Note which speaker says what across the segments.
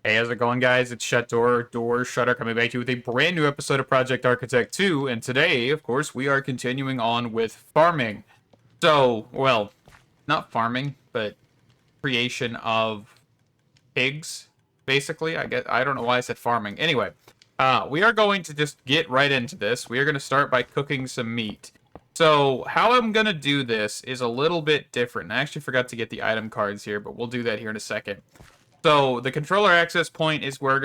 Speaker 1: Hey, how's it going, guys? It's Door Shutter coming back to you with a brand new episode of Project Architect 2, and today, of course, we are continuing on with farming. So, well, not farming, but creation of pigs, basically. I don't know why I said farming. Anyway, we are going to just get right into this. We are going to start by cooking some meat. So, how I'm going to do this is a little bit different. I actually forgot to get the item cards here, but we'll do that here in a second. So the controller access point is where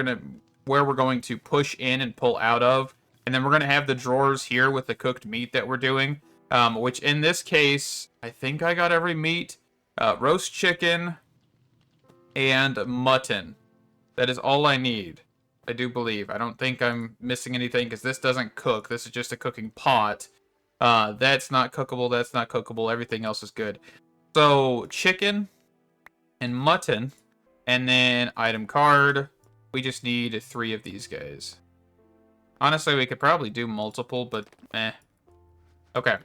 Speaker 1: we're going to push in and pull out of, and then we're gonna have the drawers here with the cooked meat that we're doing. Which in this case, I think I got every meat, roast chicken, and mutton. That is all I need. I do believe. I don't think I'm missing anything because this doesn't cook. This is just a cooking pot. That's not cookable. That's not cookable. Everything else is good. So chicken and mutton. And then item card, we just need 3 of these guys. Honestly, we could probably do multiple, but eh. Okay.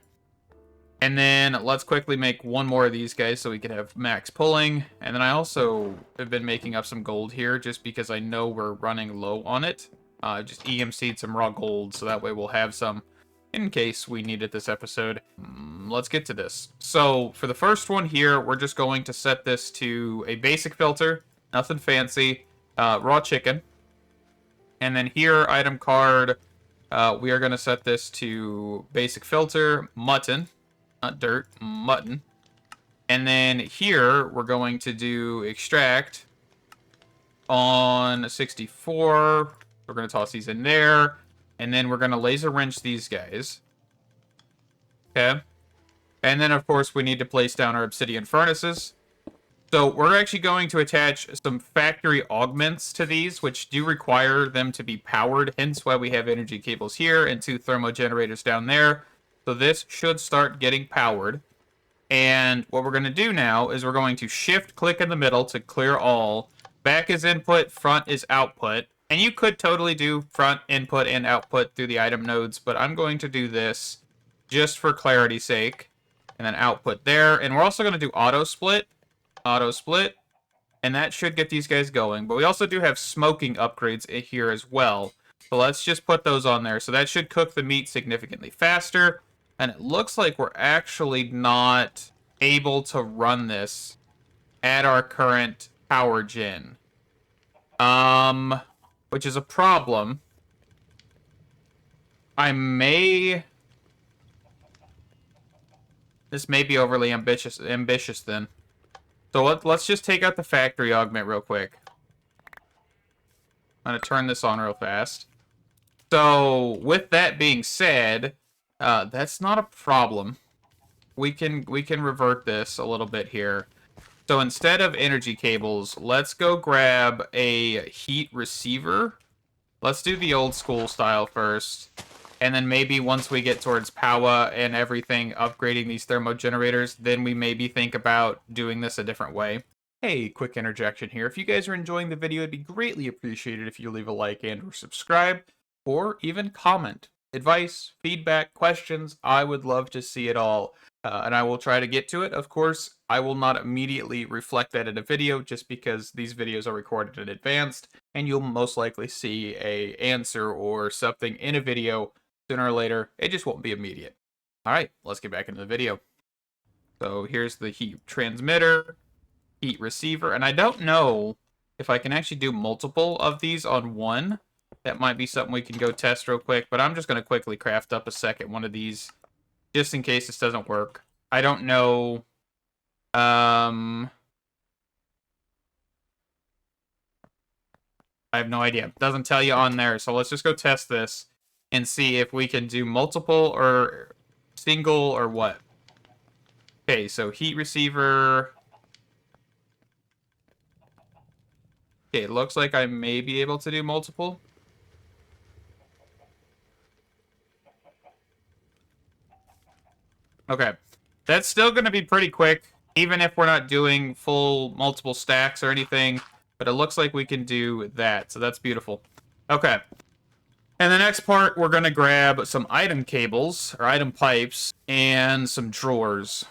Speaker 1: And then let's quickly make 1 more of these guys so we can have max pulling. And then I also have been making up some gold here just because I know we're running low on it. Just EMC'd some raw gold so that way we'll have some in case we need it this episode. Let's get to this. So for the first one here, we're just going to set this to a basic filter. Nothing fancy. Raw chicken. And then here, item card, we are going to set this to basic filter, mutton. Not dirt, mutton. And then here, we're going to do extract on 64. We're going to toss these in there. And then we're going to laser wrench these guys. Okay. And then, of course, we need to place down our obsidian furnaces. So we're actually going to attach some factory augments to these, which do require them to be powered, hence why we have energy cables here and 2 thermo generators down there. So this should start getting powered. And what we're going to do now is we're going to shift-click in the middle to clear all. Back is input, front is output. And you could totally do front, input, and output through the item nodes, but I'm going to do this just for clarity's sake. And then output there. And we're also going to do auto-split. Auto-split, and that should get these guys going. But we also do have smoking upgrades here as well. So let's just put those on there. So that should cook the meat significantly faster. And it looks like we're actually not able to run this at our current power gen. Which is a problem. This may be overly ambitious then. So let's just take out the factory augment real quick. I'm going to turn this on real fast. So with that being said, that's not a problem. We can revert this a little bit here. So instead of energy cables, let's go grab a heat receiver. Let's do the old school style first. And then maybe once we get towards power and everything, upgrading these thermo generators, then we maybe think about doing this a different way. Hey, quick interjection here. If you guys are enjoying the video, it'd be greatly appreciated if you leave a like and or subscribe, or even comment. Advice, feedback, questions, I would love to see it all. And I will try to get to it. Of course, I will not immediately reflect that in a video just because these videos are recorded in advance, and you'll most likely see an answer or something in a video sooner or later. It just won't be immediate. All right, let's get back into the video. So here's the heat transmitter, heat receiver, and I don't know if I can actually do multiple of these on one. That might be something we can go test real quick, but I'm just going to quickly craft up a second one of these just in case this doesn't work. I don't know. I have no idea. It doesn't tell you on there, so let's just go test this and see if we can do multiple or single or what. Okay, so heat receiver. Okay, it looks like I may be able to do multiple. Okay, that's still going to be pretty quick, even if we're not doing full multiple stacks or anything, but it looks like we can do that, so that's beautiful. Okay. And the next part, we're going to grab some item cables, or item pipes, and some drawers.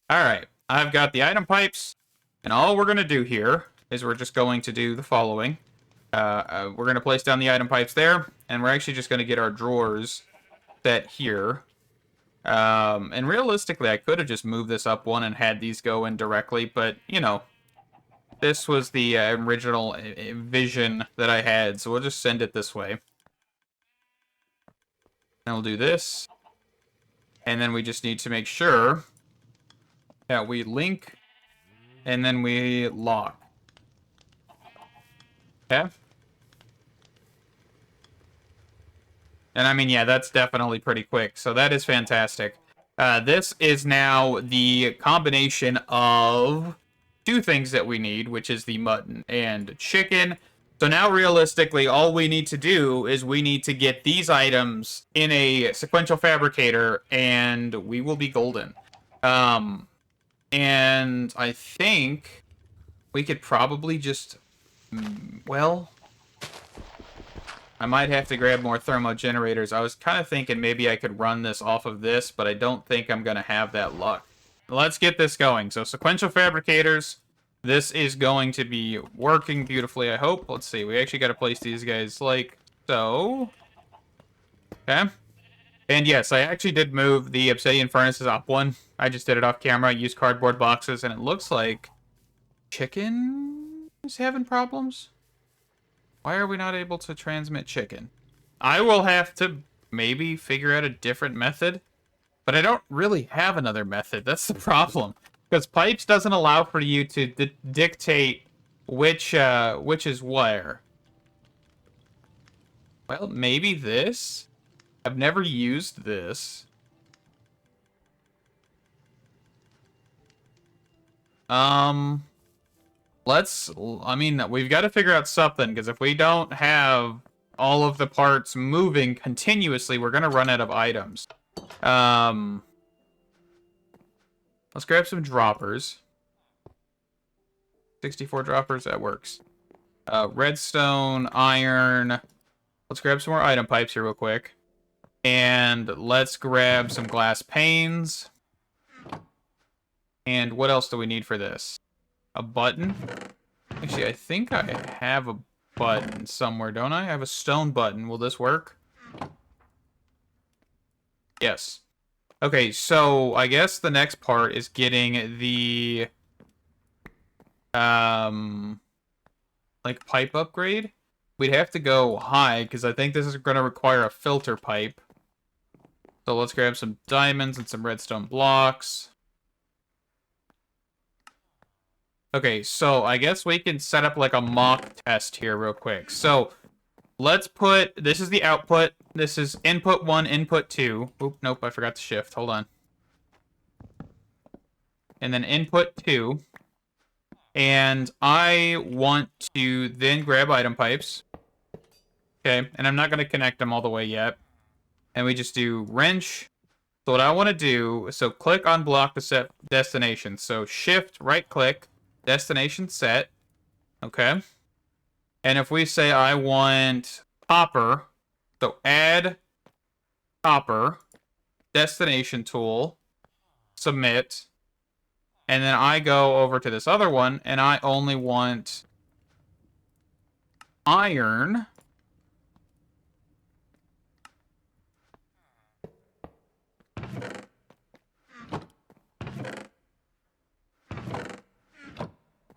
Speaker 1: Alright, I've got the item pipes, and all we're going to do here is we're just going to do the following. We're going to place down the item pipes there, and we're actually just going to get our drawers set here. And realistically, I could have just moved this up one and had these go in directly, but, you know, this was the original vision that I had, so we'll just send it this way. And we'll do this. And then we just need to make sure that we link, and then we lock. Okay? And I mean, yeah, that's definitely pretty quick. So that is fantastic. This is now the combination of two things that we need, which is the mutton and chicken. So now, realistically, all we need to do is we need to get these items in a sequential fabricator, and we will be golden. And I think we could probably just, well, I might have to grab more thermo generators. I was kind of thinking maybe I could run this off of this, but I don't think I'm going to have that luck. Let's get this going. So sequential fabricators, this is going to be working beautifully, I hope. Let's see. We actually got to place these guys like so. Okay. And yes, I actually did move the obsidian furnaces up one. I just did it off camera. I used cardboard boxes, and it looks like chicken is having problems. Why are we not able to transmit chicken? I will have to maybe figure out a different method, but I don't really have another method. That's the problem. Because pipes doesn't allow for you to dictate which is where. Well, maybe this? I've never used this. I mean, we've got to figure out something, because if we don't have all of the parts moving continuously, we're going to run out of items. Let's grab some droppers. 64 droppers, that works. Redstone, iron. Let's grab some more item pipes here real quick. And let's grab some glass panes. And what else do we need for this? A button? Actually, I think I have a button somewhere, don't I? I have a stone button. Will this work? Yes. Okay, so I guess the next part is getting the like pipe upgrade. We'd have to go high because I think this is going to require a filter pipe. So let's grab some diamonds and some redstone blocks. Okay, so I guess we can set up like a mock test here real quick. So let's put, this is the output. This is input 1, input 2. Oop, nope, I forgot to shift. Hold on. And then input 2. And I want to then grab item pipes. Okay, and I'm not going to connect them all the way yet. And we just do wrench. So what I want to do, so click on block to set destination. So shift, right click, destination set. Okay. And if we say I want copper, so add copper, destination tool, submit. And then I go over to this other one, and I only want iron.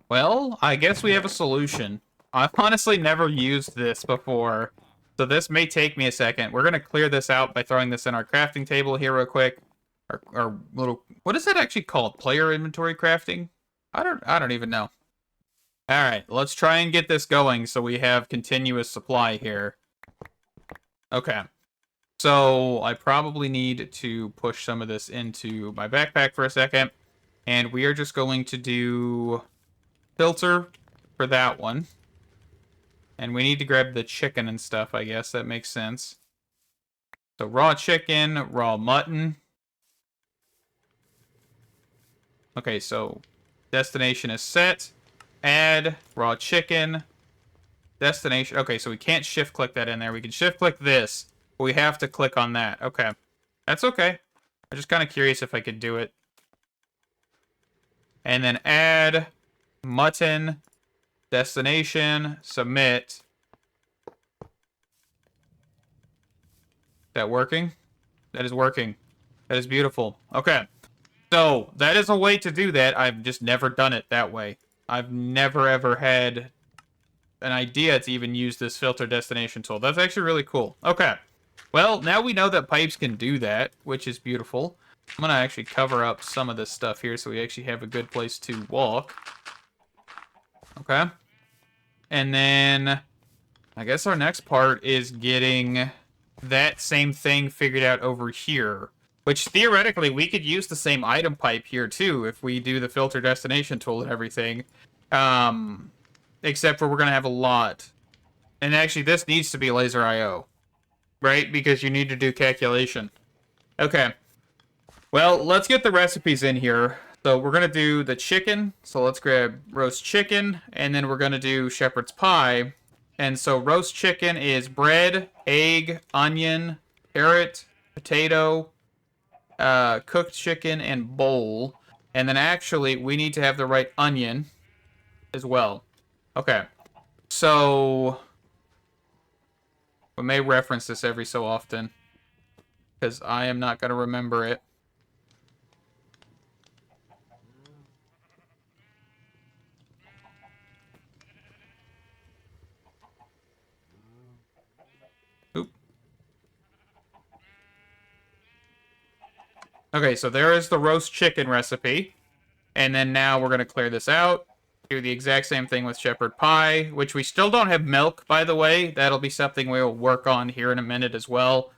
Speaker 1: Well, I guess we have a solution. I've honestly never used this before, so this may take me a second. We're going to clear this out by throwing this in our crafting table here real quick. Our little, what is that actually called? Player inventory crafting? I don't even know. All right, let's try and get this going so we have continuous supply here. Okay. So I probably need to push some of this into my backpack for a second. And we are just going to do filter for that one. And we need to grab the chicken and stuff, I guess. That makes sense. So raw chicken, raw mutton. Okay, so destination is set. Add raw chicken. Destination. Okay, so we can't shift click that in there. We can shift click this, but we have to click on that. Okay. That's okay. I'm just kind of curious if I could do it. And then add mutton, destination, submit. That working? That is working. That is beautiful. Okay. So, that is a way to do that. I've just never done it that way. I've never ever had an idea to even use this filter destination tool. That's actually really cool. Okay. Well, now we know that pipes can do that, which is beautiful. I'm going to actually cover up some of this stuff here so we actually have a good place to walk. Okay. And then I guess our next part is getting that same thing figured out over here. Which, theoretically, we could use the same item pipe here, too, if we do the filter destination tool and everything. Except for we're going to have a lot. And actually, this needs to be laser IO. Right? Because you need to do calculation. Okay. Well, let's get the recipes in here. So we're going to do the chicken. So let's grab roast chicken. And then we're going to do shepherd's pie. And so roast chicken is bread, egg, onion, carrot, potato, cooked chicken, and bowl. And then actually, we need to have the right onion as well. Okay. So we may reference this every so often, because I am not going to remember it. Oop. Okay, so there is the roast chicken recipe. And then now we're going to clear this out. Do the exact same thing with shepherd pie, which we still don't have milk, by the way. That'll be something we'll work on here in a minute as well.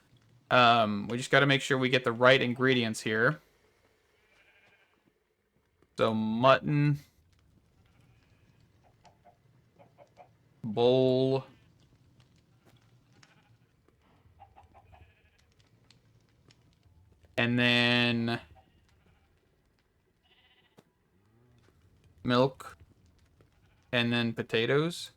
Speaker 1: We just got to make sure we get the right ingredients here. So mutton, bowl, and then milk, and then potatoes.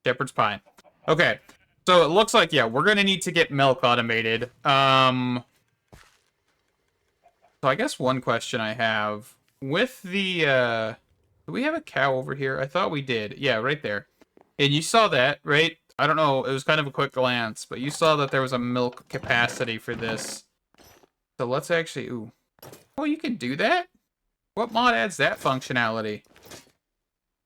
Speaker 1: Shepherd's pie. Okay, so it looks like, yeah, we're going to need to get milk automated. So I guess one question I have, with the, do we have a cow over here? I thought we did. Yeah, right there. And you saw that, right? I don't know, it was kind of a quick glance, but you saw that there was a milk capacity for this. So let's actually, ooh. Oh, you can do that? What mod adds that functionality?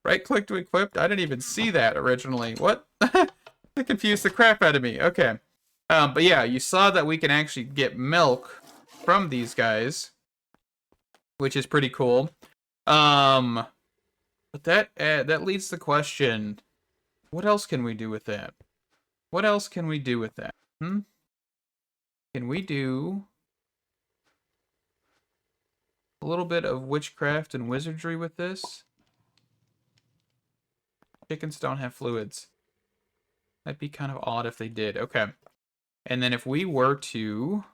Speaker 1: Right-click to equip? I didn't even see that originally. What? That confused the crap out of me. Okay. But yeah, you saw that we can actually get milk from these guys, which is pretty cool. But that leads to the question, what else can we do with that? What else can we do with that? Can we do a little bit of witchcraft and wizardry with this? Chickens don't have fluids. That'd be kind of odd if they did. Okay. And then if we were to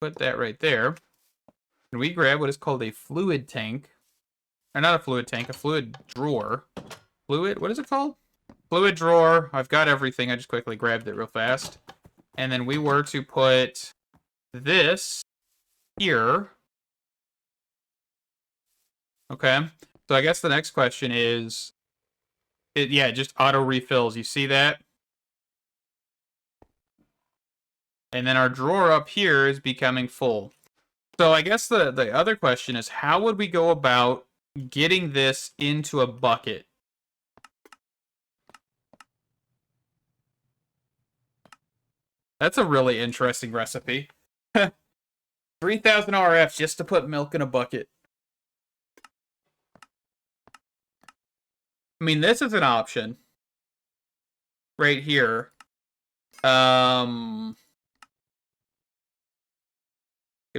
Speaker 1: put that right there, and we grab what is called a fluid tank, or not a fluid tank, a fluid drawer. Fluid, what is it called? Fluid drawer. I've got everything. I just quickly grabbed it real fast. And then we were to put this here. Okay. So I guess the next question is, yeah, just auto refills. You see that? And then our drawer up here is becoming full. So I guess the other question is, how would we go about getting this into a bucket? That's a really interesting recipe. 3,000 RFs just to put milk in a bucket. I mean, this is an option. Right here. Could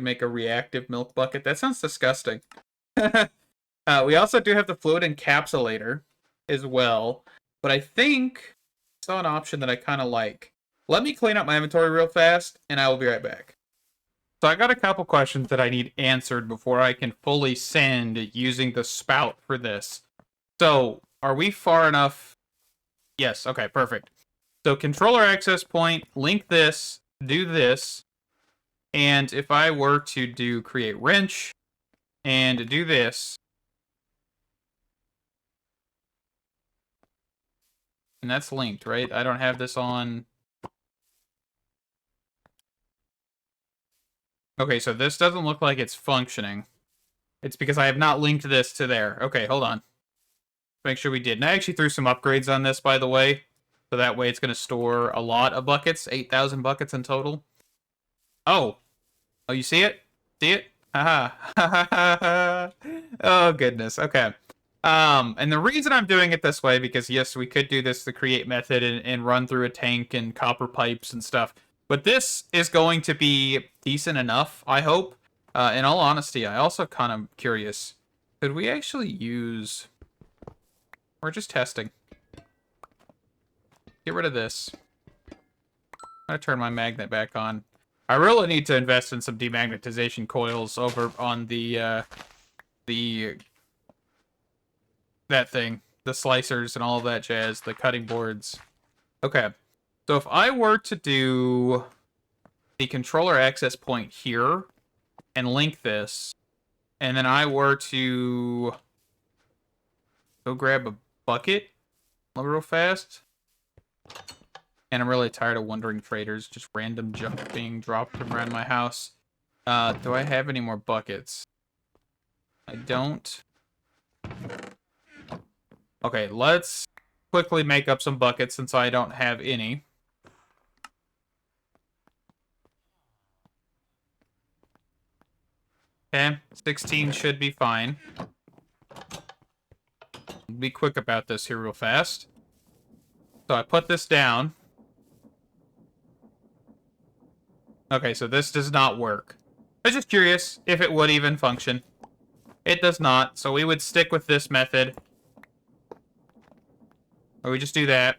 Speaker 1: make a reactive milk bucket. That sounds disgusting. We also do have the fluid encapsulator as well. But I think I saw an option that I kind of like. Let me clean up my inventory real fast, and I will be right back. So I got a couple questions that I need answered before I can fully send using the spout for this. So, are we far enough? Yes, okay, perfect. So controller access point, link this, do this, and if I were to do create wrench and do this, And that's linked, right? I don't have this on... Okay, so this doesn't look like it's functioning. It's because I have not linked this to there. Okay, hold on. Make sure we did. And I actually threw some upgrades on this, by the way. So that way it's going to store a lot of buckets. 8,000 buckets in total. Oh. Oh, you see it? See it? Haha. Oh, goodness. Okay. And the reason I'm doing it this way, because yes, we could do this the create method and run through a tank and copper pipes and stuff. But this is going to be decent enough, I hope. In all honesty, I also kind of curious. Could we actually use... We're just testing. Get rid of this. I'm gonna turn my magnet back on. I really need to invest in some demagnetization coils over on that thing. The slicers and all of that jazz. The cutting boards. Okay. So if I were to do the controller access point here and link this, and then I were to go grab a bucket real fast. And I'm really tired of wandering traders, just random junk being dropped from around my house. Do I have any more buckets? I don't. Okay, let's quickly make up some buckets since I don't have any. Okay, 16 should be fine. Be quick about this here real fast. So I put this down. Okay, so this does not work. I was just curious if it would even function. It does not, so we would stick with this method. Or we just do that.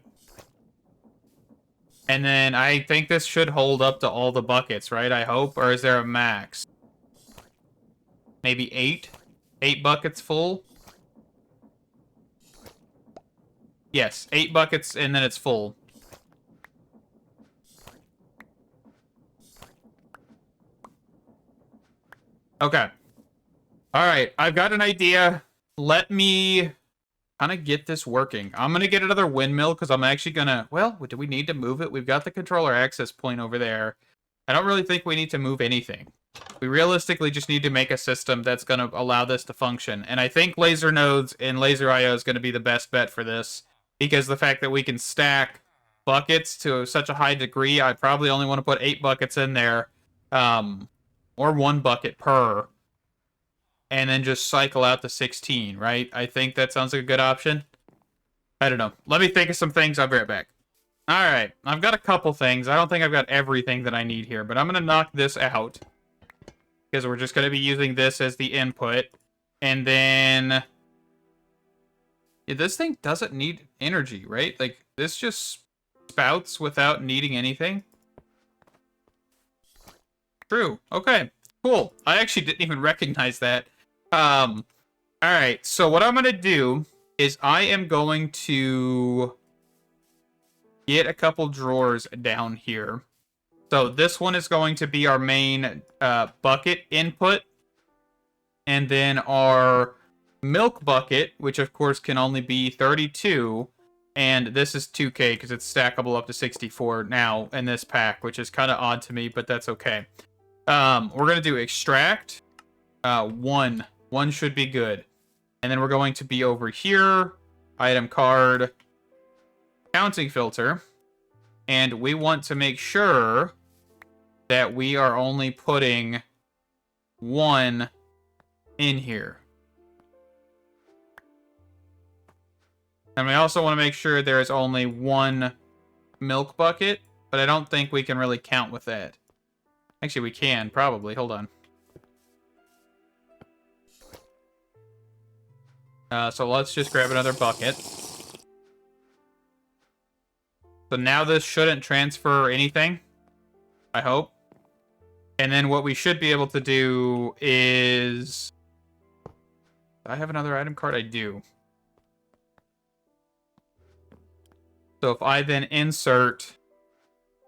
Speaker 1: And then I think this should hold up to all the buckets, right? I hope. Or is there a max? Maybe 8? 8 buckets full? Yes, 8 buckets and then it's full. Okay. Alright, I've got an idea. Let me kind of get this working. I'm going to get another windmill because I'm actually going to... Well, do we need to move it? We've got the controller access point over there. I don't really think we need to move anything. We realistically just need to make a system that's going to allow this to function. And I think laser nodes and laser IO is going to be the best bet for this. Because the fact that we can stack buckets to such a high degree, I probably only want to put 8 buckets in there. Or 1 bucket per. And then just cycle out the 16, right? I think that sounds like a good option. I don't know. Let me think of some things. I'll be right back. Alright, I've got a couple things. I don't think I've got everything that I need here, but I'm going to knock this out. Because we're just going to be using this as the input. And then... Yeah, this thing doesn't need energy, right? Like, this just spouts without needing anything. True. Okay. Cool. I actually didn't even recognize that. Alright, so what I'm going to do is I am going to get a couple drawers down here. So this one is going to be our main bucket input. And then our milk bucket, which of course can only be 32. And this is 2K because it's stackable up to 64 now in this pack, which is kind of odd to me, but that's okay. We're going to do extract. 1. 1 should be good. And then we're going to be over here. Item card. Counting filter. And we want to make sure that we are only putting 1 in here. And we also want to make sure there is only 1 milk bucket. But I don't think we can really count with that. Actually, we can, probably. Hold on. So let's just grab another bucket. So now this shouldn't transfer anything. I hope. And then what we should be able to do is... Do I have another item card? I do. So if I then insert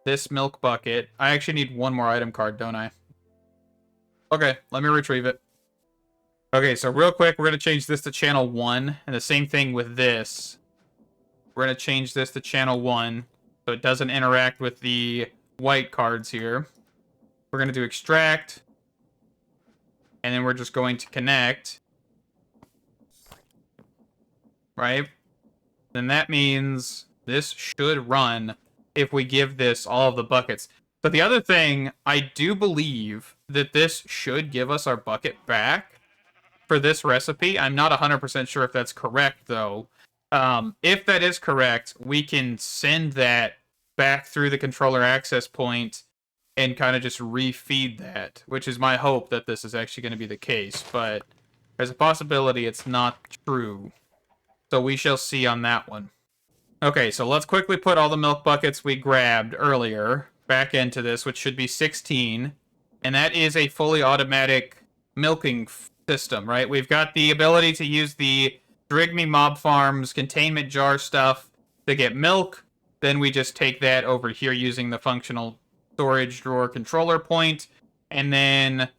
Speaker 1: this milk bucket... I actually need 1 more item card, don't I? Okay, let me retrieve it. Okay, so real quick, we're going to change this to channel 1. And the same thing with this. We're going to change this to channel 1 so it doesn't interact with the white cards here. We're going to do extract, and then we're just going to connect, right? Then that means this should run if we give this all of the buckets. But the other thing, I do believe that this should give us our bucket back for this recipe. I'm not 100% sure if that's correct, though. If that is correct, we can send that back through the controller access point and kind of just refeed that, which is my hope that this is actually going to be the case. But there's a possibility it's not true. So we shall see on that one. Okay, so let's quickly put all the milk buckets we grabbed earlier back into this, which should be 16. And that is a fully automatic milking system, right? We've got the ability to use the Drigme Mob Farms containment jar stuff to get milk. Then we just take that over here using the functional storage drawer controller point. And then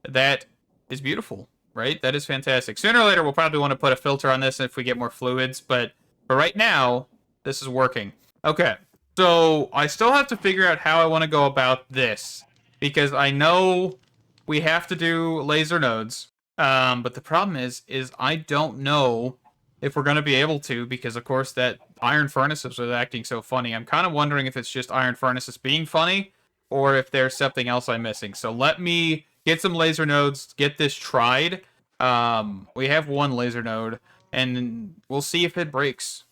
Speaker 1: that is beautiful, right? That is fantastic. Sooner or later, we'll probably want to put a filter on this if we get more fluids. But for right now, this is working. Okay, so I still have to figure out how I want to go about this, because I know we have to do laser nodes, but the problem is I don't know if we're going to be able to, because of course that iron furnaces are acting so funny. I'm kind of wondering if it's just iron furnaces being funny, or if there's something else I'm missing. So let me get some laser nodes, get this tried. We have one laser node, and we'll see if it breaks.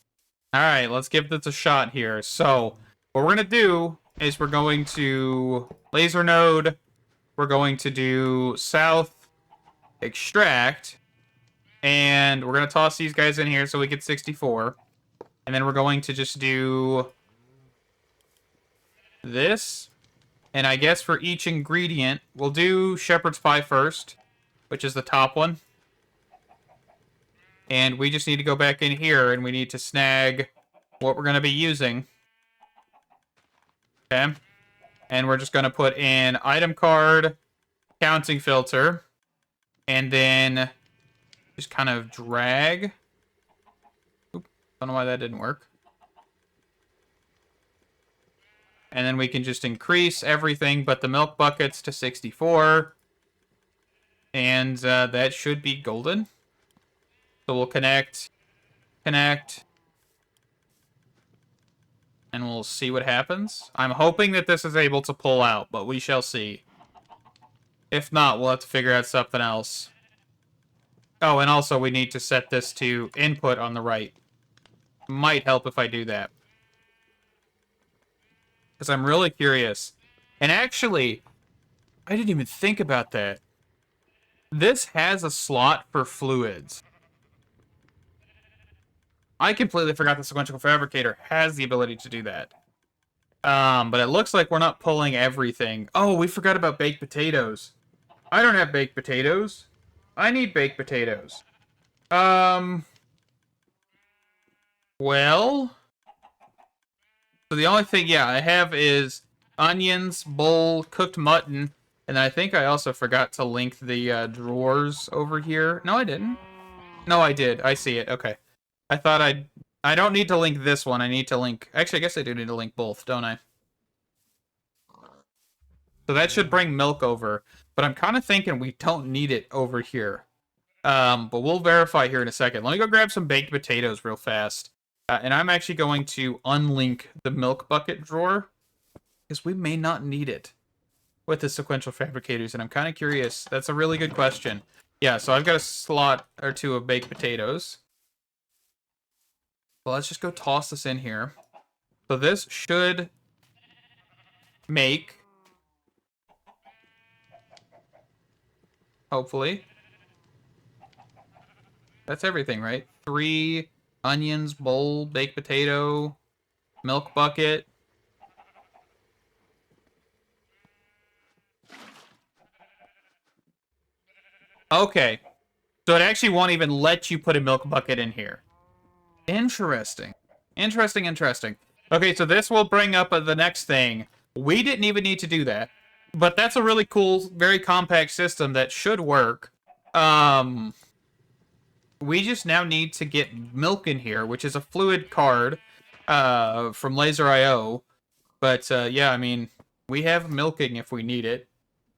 Speaker 1: Alright, let's give this a shot here. So, what we're going to do is we're going to laser node, we're going to do south, extract, and we're going to toss these guys in here so we get 64. And then we're going to just do this. And I guess for each ingredient, we'll do shepherd's pie first, which is the top one. And we just need to go back in here, and we need to snag what we're going to be using. Okay. And we're just going to put in item card, counting filter, and then just kind of drag. Oop, don't know why that didn't work. And then we can just increase everything but the milk buckets to 64. And that should be golden. So we'll connect, and we'll see what happens. I'm hoping that this is able to pull out, but we shall see. If not, we'll have to figure out something else. Oh, and also we need to set this to input on the right. Might help if I do that. Because I'm really curious. And actually, I didn't even think about that. This has a slot for fluids. I completely forgot the sequential fabricator has the ability to do that. But it looks like we're not pulling everything. Oh, we forgot about baked potatoes. I don't have baked potatoes. I need baked potatoes. Well, so the only thing, yeah, I have is onions, bowl, cooked mutton, and I think I also forgot to link the drawers over here. No, I didn't. No, I did. I see it. Okay. I thought I don't need to link this one. I need to link... Actually, I guess I do need to link both, don't I? So that should bring milk over. But I'm kind of thinking we don't need it over here. But we'll verify here in a second. Let me go grab some baked potatoes real fast. And I'm actually going to unlink the milk bucket drawer, because we may not need it with the sequential fabricators. And I'm kind of curious. That's a really good question. Yeah, so I've got a slot or two of baked potatoes. Well, let's just go toss this in here. So this should make, hopefully, that's everything, right? 3 onions, bowl, baked potato, milk bucket. Okay. So it actually won't even let you put a milk bucket in here. Interesting. Interesting. Okay, so this will bring up the next thing. We didn't even need to do that. But that's a really cool, very compact system that should work. We just now need to get milk in here, which is a fluid card. from Laser IO. But yeah, I mean, we have milking if we need it.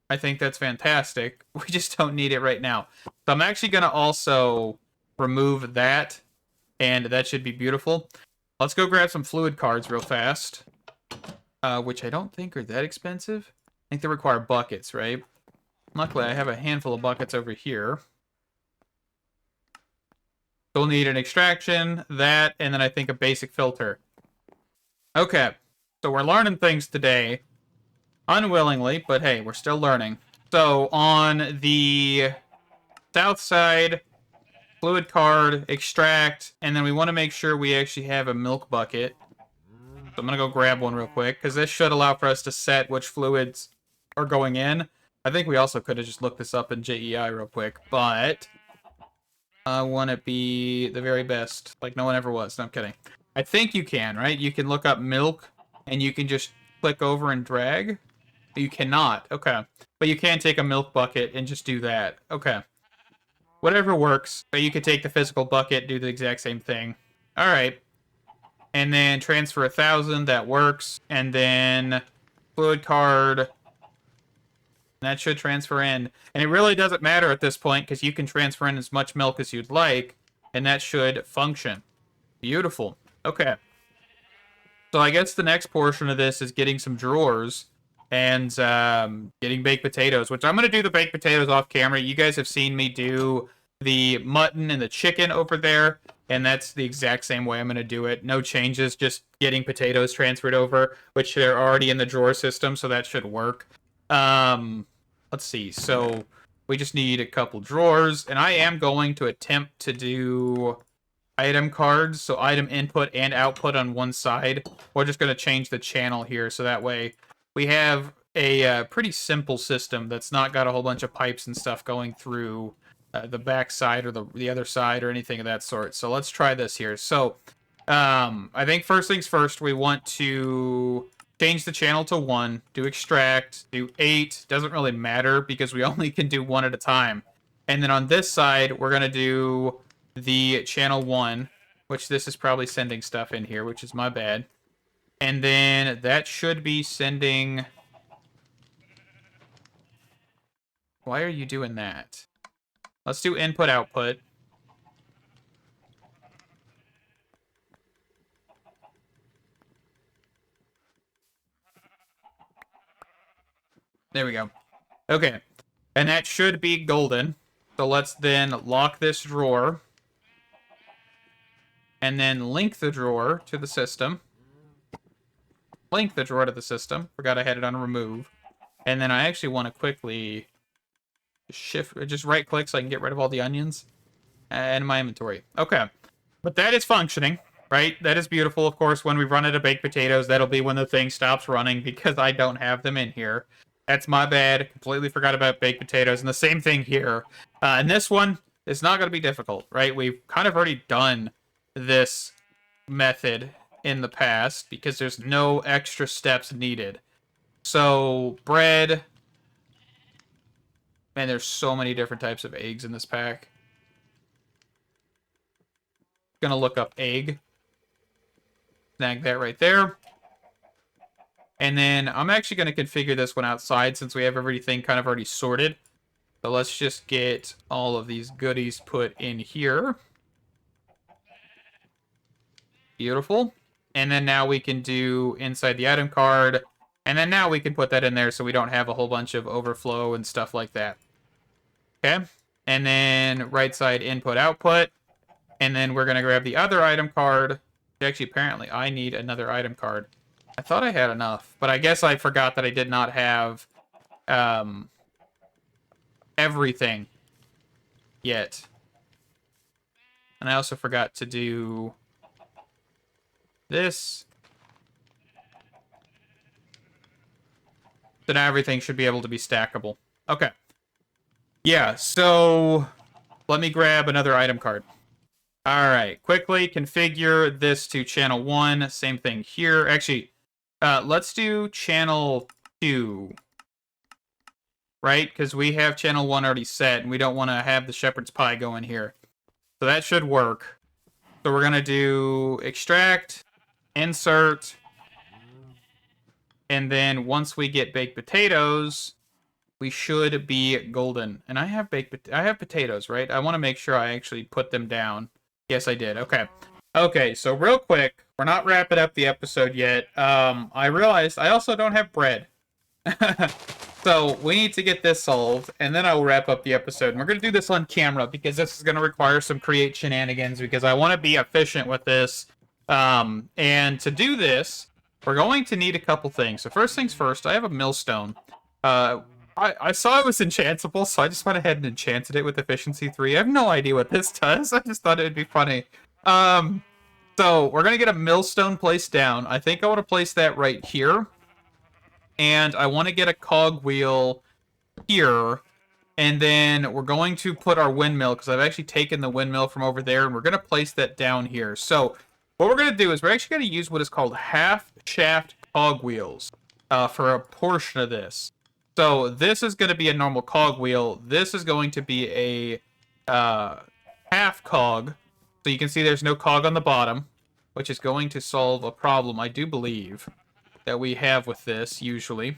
Speaker 1: I think that's fantastic. We just don't need it right now. So I'm actually going to also remove that, and that should be beautiful. Let's go grab some fluid cards real fast, which I don't think are that expensive. I think they require buckets, right? Luckily, I have a handful of buckets over here. So we'll need an extraction, that, and then I think a basic filter. Okay, so we're learning things today. Unwillingly, but hey, we're still learning. So on the south side, fluid card, extract, and then we want to make sure we actually have a milk bucket. So I'm going to go grab one real quick, because this should allow for us to set which fluids are going in. I think we also could have just looked this up in JEI real quick, but I want to be the very best, like no one ever was. No, I'm kidding. I think you can, right? You can look up milk, and you can just click over and drag. You cannot. Okay. But you can take a milk bucket and just do that. Okay. Whatever works. But you could take the physical bucket, do the exact same thing. All right. And then transfer 1,000. That works. And then fluid card. That should transfer in. And it really doesn't matter at this point because you can transfer in as much milk as you'd like. And that should function. Beautiful. Okay. So I guess the next portion of this is getting some drawers and getting baked potatoes, which I'm going to do the baked potatoes off camera. You guys have seen me do the mutton and the chicken over there, and that's the exact same way I'm going to do it. No changes, just getting potatoes transferred over, which they're already in the drawer system, so that should work. Let's see. So we just need a couple drawers, and I am going to attempt to do item cards, so item input and output on one side. We're just going to change the channel here, so that way we have a pretty simple system that's not got a whole bunch of pipes and stuff going through the back side or the other side or anything of that sort. So let's try this here. So I think first things first, we want to change the channel to 1, do extract, do 8. Doesn't really matter because we only can do 1 at a time. And then on this side, we're going to do the channel 1, which this is probably sending stuff in here, which is my bad. And then that should be sending... Why are you doing that? Let's do input output. There we go. Okay. And that should be golden. So let's then lock this drawer. And then link the drawer to the system. Link the drawer to the system. Forgot I had it on remove. And then I actually want to quickly just right click so I can get rid of all the onions and my inventory. Okay. But that is functioning, right? That is beautiful. Of course, when we run out of baked potatoes, that'll be when the thing stops running because I don't have them in here. That's my bad. Completely forgot about baked potatoes. And the same thing here. And this one is not going to be difficult, right? We've kind of already done this method in the past because there's no extra steps needed. So bread, man, there's so many different types of eggs in this pack. Gonna look up egg, snag that right there, and then I'm actually gonna configure this one outside since we have everything kind of already sorted. So let's just get all of these goodies put in here. Beautiful. And then now we can do inside the item card. And then now we can put that in there so we don't have a whole bunch of overflow and stuff like that. Okay. And then right side input output. And then we're going to grab the other item card. Actually, apparently I need another item card. I thought I had enough, but I guess I forgot that I did not have everything yet. And I also forgot to do this. So now everything should be able to be stackable. Okay. Yeah, so let me grab another item card. All right, quickly configure this to channel 1. Same thing here. Actually, let's do channel 2. Right? Because we have channel 1 already set, and we don't want to have the shepherd's pie going here. So that should work. So we're going to do extract. insert, and then once we get baked potatoes, we should be golden. And I have potatoes, right? I want to make sure I actually put them down. Yes, I did. Okay. Okay, so real quick, we're not wrapping up the episode yet. I realized I also don't have bread. So we need to get this solved, and then I will wrap up the episode. And we're going to do this on camera because this is going to require some create shenanigans because I want to be efficient with this. And to do this, we're going to need a couple things. So first things first, I have a millstone. I saw it was enchantable, so I just went ahead and enchanted it with efficiency 3. I have no idea what this does. I just thought it would be funny. So we're going to get a millstone placed down. I think I want to place that right here. And I want to get a cogwheel here. And then we're going to put our windmill, because I've actually taken the windmill from over there, and we're going to place that down here. So what we're going to do is we're actually going to use what is called half-shaft cogwheels for a portion of this. So this is going to be a normal cogwheel. This is going to be a half cog. So you can see there's no cog on the bottom, which is going to solve a problem, I do believe, that we have with this usually.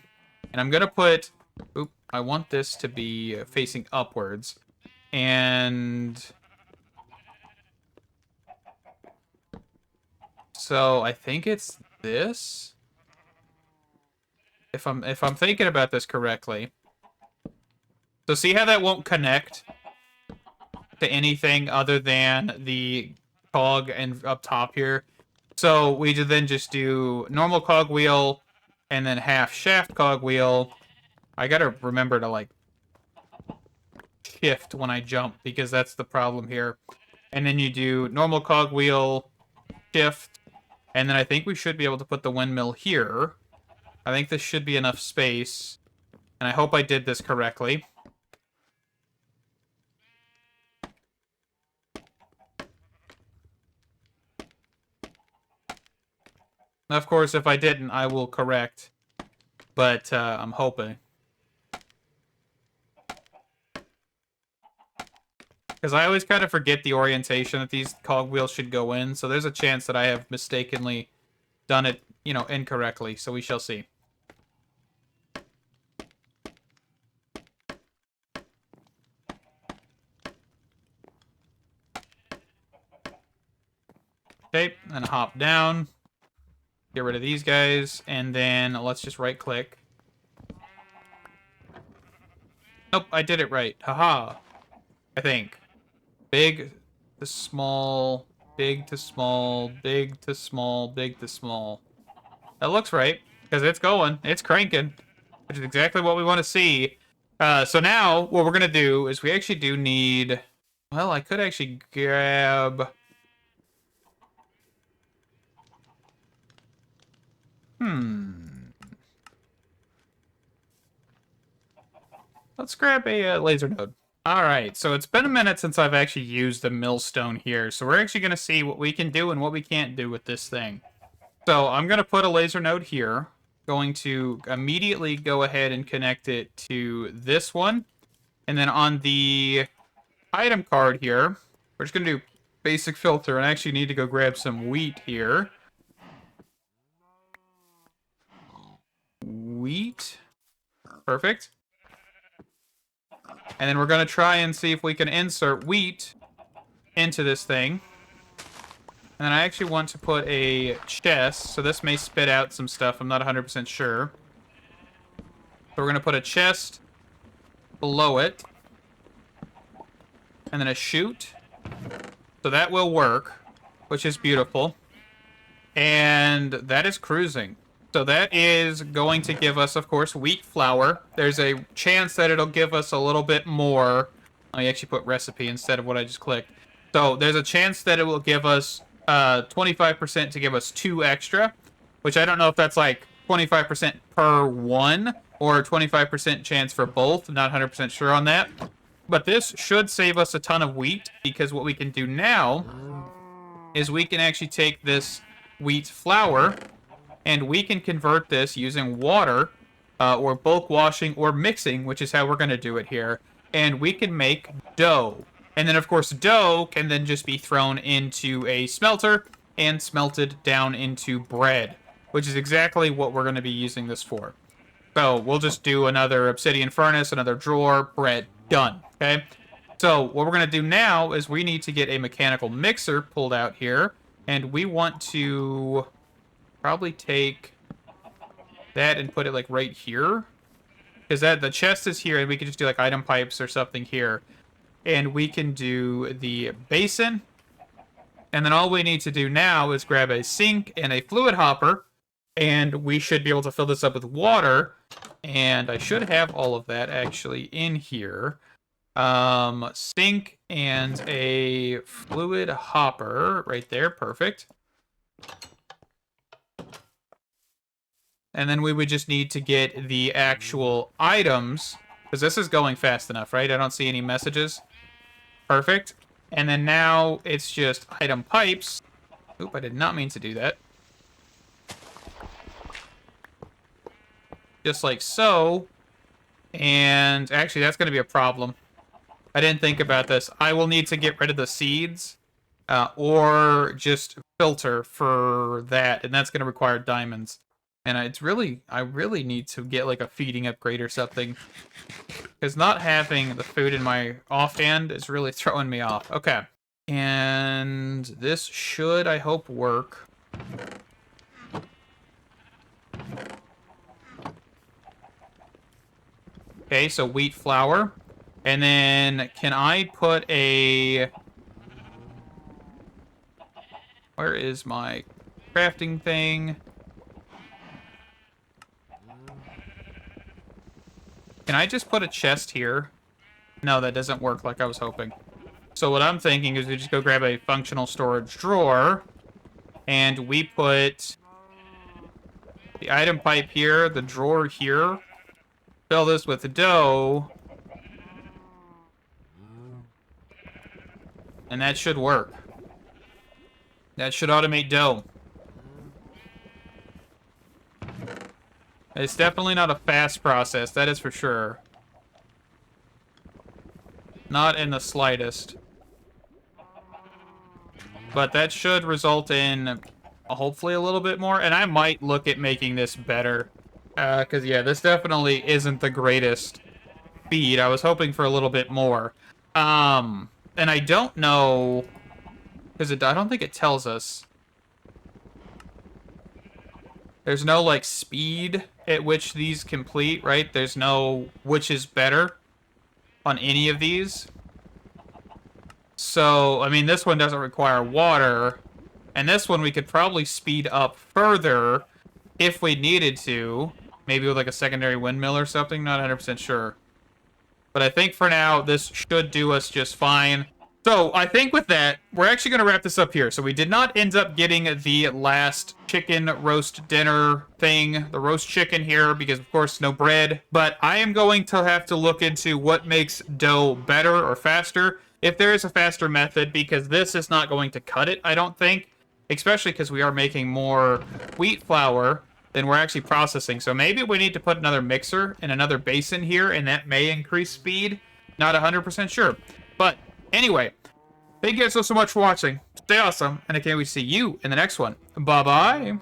Speaker 1: And I'm going to put... Oop, I want this to be facing upwards. And... so I think it's this. If I'm thinking about this correctly. So see how that won't connect to anything other than the cog and up top here. So we then just do normal cogwheel and then half shaft cogwheel. I gotta remember to like shift when I jump because that's the problem here. And then you do normal cogwheel, shift, and then I think we should be able to put the windmill here. I think this should be enough space. And I hope I did this correctly. Of course, if I didn't, I will correct. But I'm hoping. Because I always kind of forget the orientation that these cogwheels should go in. So there's a chance that I have mistakenly done it, you know, incorrectly. So we shall see. Okay, and hop down. Get rid of these guys, and then let's just right-click. Nope, I did it right. Haha. I think. Big to small, big to small, big to small, big to small. That looks right, because it's going. It's cranking, which is exactly what we want to see. So now, what we're going to do is we actually do need... well, I could actually grab... Let's grab a laser node. Alright, so it's been a minute since I've actually used the millstone here, so we're actually going to see what we can do and what we can't do with this thing. So I'm going to put a laser node here, going to immediately go ahead and connect it to this one, and then on the item card here, we're just going to do basic filter, and I actually need to go grab some wheat here. Wheat. Perfect. And then we're going to try and see if we can insert wheat into this thing. And then I actually want to put a chest, so this may spit out some stuff. I'm not 100% sure. So we're going to put a chest below it. And then a chute. So that will work, which is beautiful. And that is cruising. So that is going to give us, of course, wheat flour. There's a chance that it'll give us a little bit more. Let me actually put recipe instead of what I just clicked. So there's a chance that it will give us 25% to give us 2 extra, which I don't know if that's like 25% per one or 25% chance for both. I'm not 100% sure on that. But this should save us a ton of wheat, because what we can do now is we can actually take this wheat flour and we can convert this using water or bulk washing or mixing, which is how we're going to do it here. And we can make dough. And then, of course, dough can then just be thrown into a smelter and smelted down into bread, which is exactly what we're going to be using this for. So we'll just do another obsidian furnace, another drawer, bread, done, okay? So what we're going to do now is we need to get a mechanical mixer pulled out here, and we want to probably take that and put it like right here, because the chest is here, and we can just do like item pipes or something here, and we can do the basin, and then all we need to do now is grab a sink and a fluid hopper, and we should be able to fill this up with water. And I should have all of that actually in here. Sink and a fluid hopper right there. Perfect. And then we would just need to get the actual items, because this is going fast enough, right? I don't see any messages. Perfect. And then now it's just item pipes. Oop, I did not mean to do that. Just like so. And actually, that's going to be a problem. I didn't think about this. I will need to get rid of the seeds or just filter for that. And that's going to require diamonds. And I really need to get like a feeding upgrade or something. Because not having the food in my offhand is really throwing me off. Okay. And this should, I hope, work. Okay, so wheat flour. And then can I put a... Where is my crafting thing? Can I just put a chest here? No, that doesn't work like I was hoping. So what I'm thinking is we just go grab a functional storage drawer. And we put the item pipe here, the drawer here. Fill this with dough. And that should work. That should automate dough. It's definitely not a fast process, that is for sure. Not in the slightest. But that should result in hopefully a little bit more. And I might look at making this better. Because, yeah, this definitely isn't the greatest speed. I was hoping for a little bit more. And I don't know... Because I don't think it tells us. There's no, like, speed at which these complete, right? There's no which is better on any of these. So, I mean, this one doesn't require water. And this one we could probably speed up further if we needed to. Maybe with, like, a secondary windmill or something. Not 100% sure. But I think for now, this should do us just fine. So, I think with that, we're actually going to wrap this up here. So, we did not end up getting the last chicken roast dinner thing, the roast chicken here, because, of course, no bread. But I am going to have to look into what makes dough better or faster, if there is a faster method, because this is not going to cut it, I don't think. Especially because we are making more wheat flour than we're actually processing. So, maybe we need to put another mixer in another basin here, and that may increase speed. Not 100% sure. But... anyway, thank you guys so much for watching. Stay awesome, and I can't wait to see you in the next one. Bye-bye.